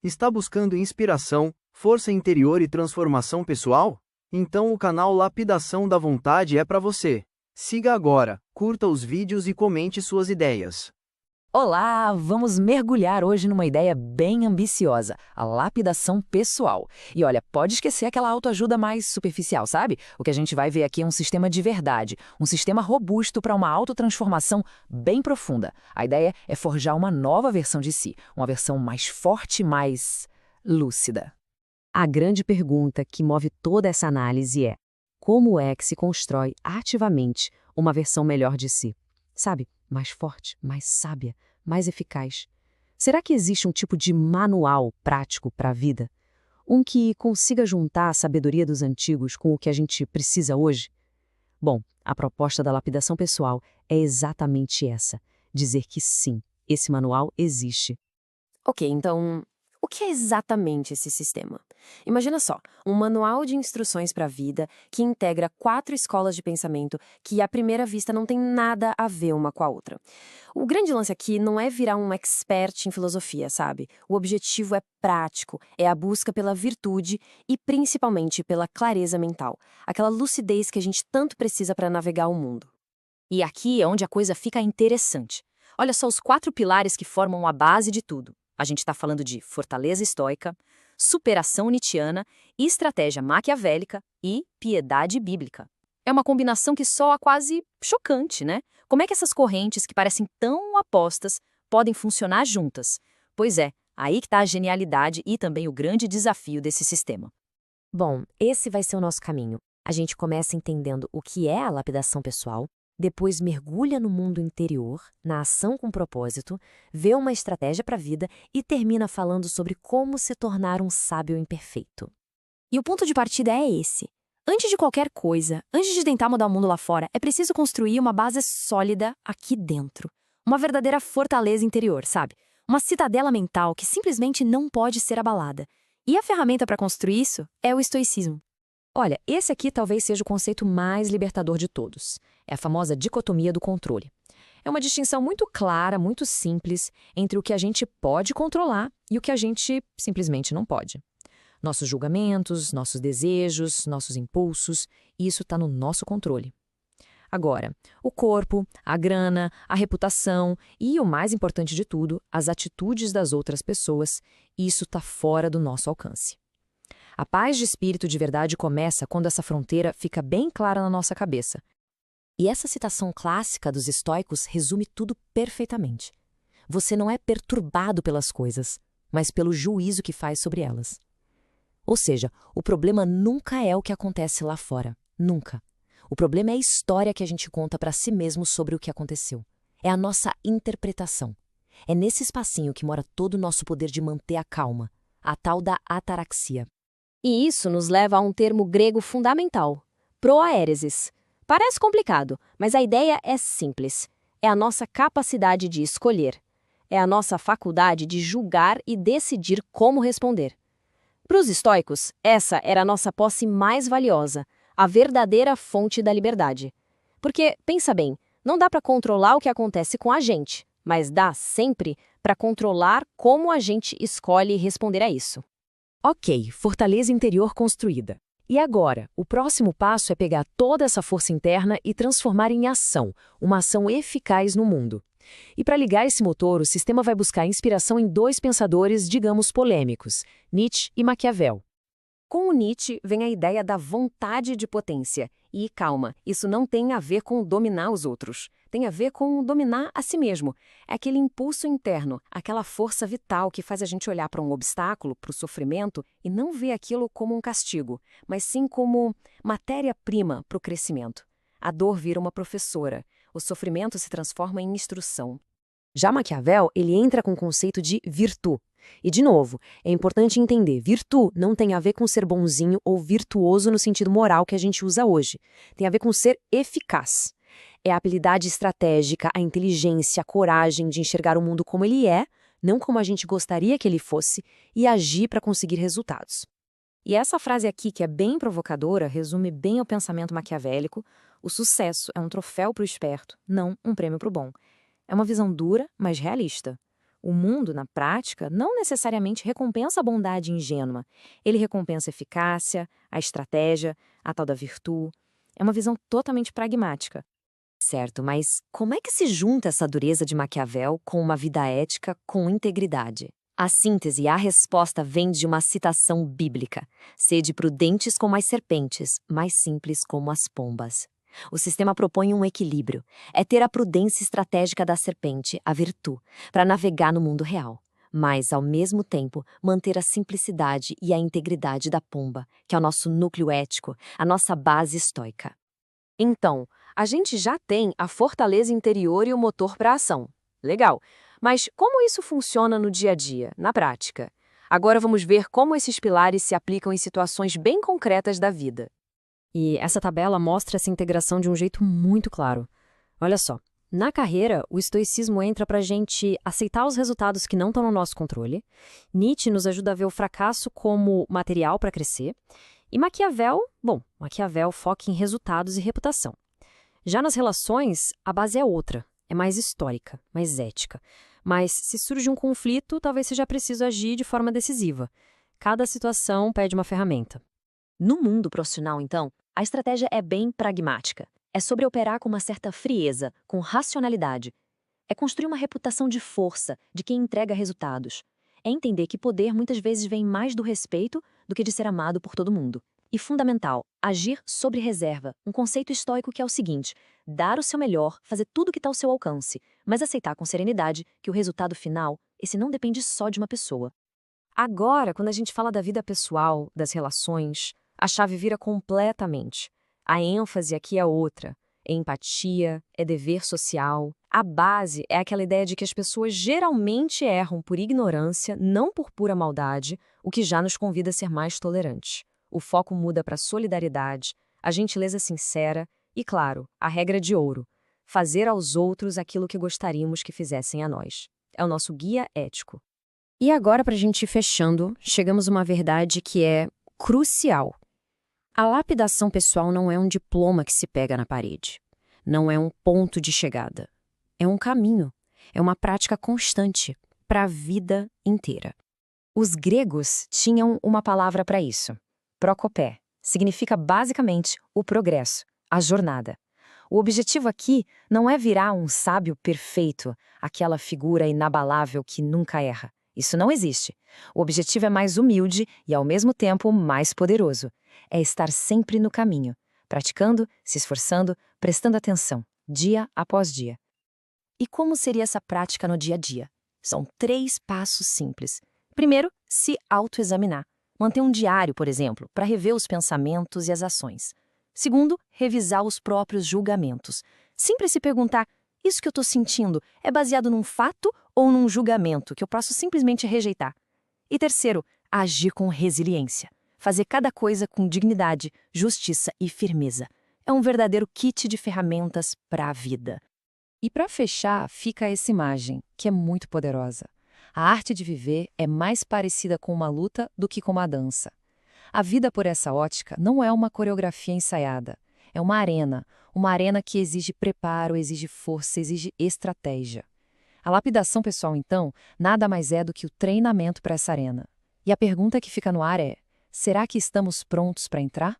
Está buscando inspiração, força interior e transformação pessoal? Então o canal Lapidação da Vontade é para você. Siga agora, curta os vídeos e comente suas ideias. Olá, vamos mergulhar hoje numa ideia bem ambiciosa, a lapidação pessoal. E olha, pode esquecer aquela autoajuda mais superficial, sabe? O que a gente vai ver aqui é um sistema de verdade, um sistema robusto para uma autotransformação bem profunda. A ideia é forjar uma nova versão de si, uma versão mais forte, mais lúcida. A grande pergunta que move toda essa análise é: como é que se constrói ativamente uma versão melhor de si? Sabe? Mais forte, mais sábia, mais eficaz. Será que existe um tipo de manual prático para a vida? Um que consiga juntar a sabedoria dos antigos com o que a gente precisa hoje? Bom, a proposta da lapidação pessoal é exatamente essa: dizer que sim, esse manual existe. Ok, então, o que é exatamente esse sistema? Imagina só, um manual de instruções para a vida que integra 4 escolas de pensamento que, à primeira vista, não tem nada a ver uma com a outra. O grande lance aqui não é virar um expert em filosofia, sabe? O objetivo é prático, é a busca pela virtude e, principalmente, pela clareza mental, aquela lucidez que a gente tanto precisa para navegar o mundo. E aqui é onde a coisa fica interessante. Olha só os 4 pilares que formam a base de tudo. A gente está falando de fortaleza estoica, superação nietzschiana, estratégia maquiavélica e piedade bíblica. É uma combinação que soa quase chocante, né? Como é que essas correntes que parecem tão opostas podem funcionar juntas? Pois é, aí que está a genialidade e também o grande desafio desse sistema. Bom, esse vai ser o nosso caminho. A gente começa entendendo o que é a lapidação pessoal, depois mergulha no mundo interior, na ação com propósito, vê uma estratégia para a vida e termina falando sobre como se tornar um sábio imperfeito. E o ponto de partida é esse. Antes de qualquer coisa, antes de tentar mudar o mundo lá fora, é preciso construir uma base sólida aqui dentro. Uma verdadeira fortaleza interior, sabe? Uma citadela mental que simplesmente não pode ser abalada. E a ferramenta para construir isso é o estoicismo. Olha, esse aqui talvez seja o conceito mais libertador de todos. É a famosa dicotomia do controle. É uma distinção muito clara, muito simples, entre o que a gente pode controlar e o que a gente simplesmente não pode. Nossos julgamentos, nossos desejos, nossos impulsos, isso está no nosso controle. Agora, o corpo, a grana, a reputação e, o mais importante de tudo, as atitudes das outras pessoas, isso está fora do nosso alcance. A paz de espírito de verdade começa quando essa fronteira fica bem clara na nossa cabeça. E essa citação clássica dos estoicos resume tudo perfeitamente. Você não é perturbado pelas coisas, mas pelo juízo que faz sobre elas. Ou seja, o problema nunca é o que acontece lá fora. Nunca. O problema é a história que a gente conta para si mesmo sobre o que aconteceu. É a nossa interpretação. É nesse espacinho que mora todo o nosso poder de manter a calma, a tal da ataraxia. E isso nos leva a um termo grego fundamental, proaéresis. Parece complicado, mas a ideia é simples. É a nossa capacidade de escolher. É a nossa faculdade de julgar e decidir como responder. Para os estoicos, essa era a nossa posse mais valiosa, a verdadeira fonte da liberdade. Porque, pensa bem, não dá para controlar o que acontece com a gente, mas dá sempre para controlar como a gente escolhe responder a isso. Ok, fortaleza interior construída. E agora, o próximo passo é pegar toda essa força interna e transformar em ação, uma ação eficaz no mundo. E para ligar esse motor, o sistema vai buscar inspiração em 2 pensadores, digamos, polêmicos, Nietzsche e Maquiavel. Com o Nietzsche vem a ideia da vontade de potência. E calma, isso não tem a ver com dominar os outros. Tem a ver com dominar a si mesmo. É aquele impulso interno, aquela força vital que faz a gente olhar para um obstáculo, para o sofrimento, e não ver aquilo como um castigo, mas sim como matéria-prima para o crescimento. A dor vira uma professora. O sofrimento se transforma em instrução. Já Maquiavel, ele entra com o conceito de virtu. E, de novo, é importante entender, virtu não tem a ver com ser bonzinho ou virtuoso no sentido moral que a gente usa hoje. Tem a ver com ser eficaz. É a habilidade estratégica, a inteligência, a coragem de enxergar o mundo como ele é, não como a gente gostaria que ele fosse, e agir para conseguir resultados. E essa frase aqui, que é bem provocadora, resume bem o pensamento maquiavélico: o sucesso é um troféu para o esperto, não um prêmio para o bom. É uma visão dura, mas realista. O mundo, na prática, não necessariamente recompensa a bondade ingênua. Ele recompensa a eficácia, a estratégia, a tal da virtude. É uma visão totalmente pragmática. Certo, mas como é que se junta essa dureza de Maquiavel com uma vida ética com integridade? A síntese e a resposta vem de uma citação bíblica. Sede prudentes como as serpentes, mais simples como as pombas. O sistema propõe um equilíbrio. É ter a prudência estratégica da serpente, a virtude, para navegar no mundo real. Mas, ao mesmo tempo, manter a simplicidade e a integridade da pomba, que é o nosso núcleo ético, a nossa base estoica. Então, a gente já tem a fortaleza interior e o motor para a ação. Legal. Mas como isso funciona no dia a dia, na prática? Agora vamos ver como esses pilares se aplicam em situações bem concretas da vida. E essa tabela mostra essa integração de um jeito muito claro. Olha só, na carreira, o estoicismo entra para a gente aceitar os resultados que não estão no nosso controle. Nietzsche nos ajuda a ver o fracasso como material para crescer. E Maquiavel foca em resultados e reputação. Já nas relações, a base é outra, é mais histórica, mais ética. Mas se surge um conflito, talvez seja preciso agir de forma decisiva. Cada situação pede uma ferramenta. No mundo profissional, então, a estratégia é bem pragmática. É sobre operar com uma certa frieza, com racionalidade. É construir uma reputação de força, de quem entrega resultados. É entender que poder muitas vezes vem mais do respeito do que de ser amado por todo mundo. E fundamental, agir sobre reserva, um conceito estoico que é o seguinte: dar o seu melhor, fazer tudo o que está ao seu alcance, mas aceitar com serenidade que o resultado final, esse não depende só de uma pessoa. Agora, quando a gente fala da vida pessoal, das relações, a chave vira completamente. A ênfase aqui é outra. É empatia, é dever social. A base é aquela ideia de que as pessoas geralmente erram por ignorância, não por pura maldade, o que já nos convida a ser mais tolerantes. O foco muda para a solidariedade, a gentileza sincera e, claro, a regra de ouro: fazer aos outros aquilo que gostaríamos que fizessem a nós. É o nosso guia ético. E agora, para a gente ir fechando, chegamos a uma verdade que é crucial. A lapidação pessoal não é um diploma que se pega na parede. Não é um ponto de chegada. É um caminho. É uma prática constante para a vida inteira. Os gregos tinham uma palavra para isso. Prokopé. Significa basicamente o progresso, a jornada. O objetivo aqui não é virar um sábio perfeito, aquela figura inabalável que nunca erra. Isso não existe. O objetivo é mais humilde e, ao mesmo tempo, mais poderoso. É estar sempre no caminho, praticando, se esforçando, prestando atenção, dia após dia. E como seria essa prática no dia a dia? São 3 passos simples. Primeiro, se autoexaminar. Manter um diário, por exemplo, para rever os pensamentos e as ações. Segundo, revisar os próprios julgamentos. Sempre se perguntar: isso que eu estou sentindo é baseado num fato ou num julgamento que eu posso simplesmente rejeitar? E terceiro, agir com resiliência. Fazer cada coisa com dignidade, justiça e firmeza. É um verdadeiro kit de ferramentas para a vida. E para fechar, fica essa imagem, que é muito poderosa. A arte de viver é mais parecida com uma luta do que com uma dança. A vida por essa ótica não é uma coreografia ensaiada. É uma arena que exige preparo, exige força, exige estratégia. A lapidação pessoal, então, nada mais é do que o treinamento para essa arena. E a pergunta que fica no ar é: será que estamos prontos para entrar?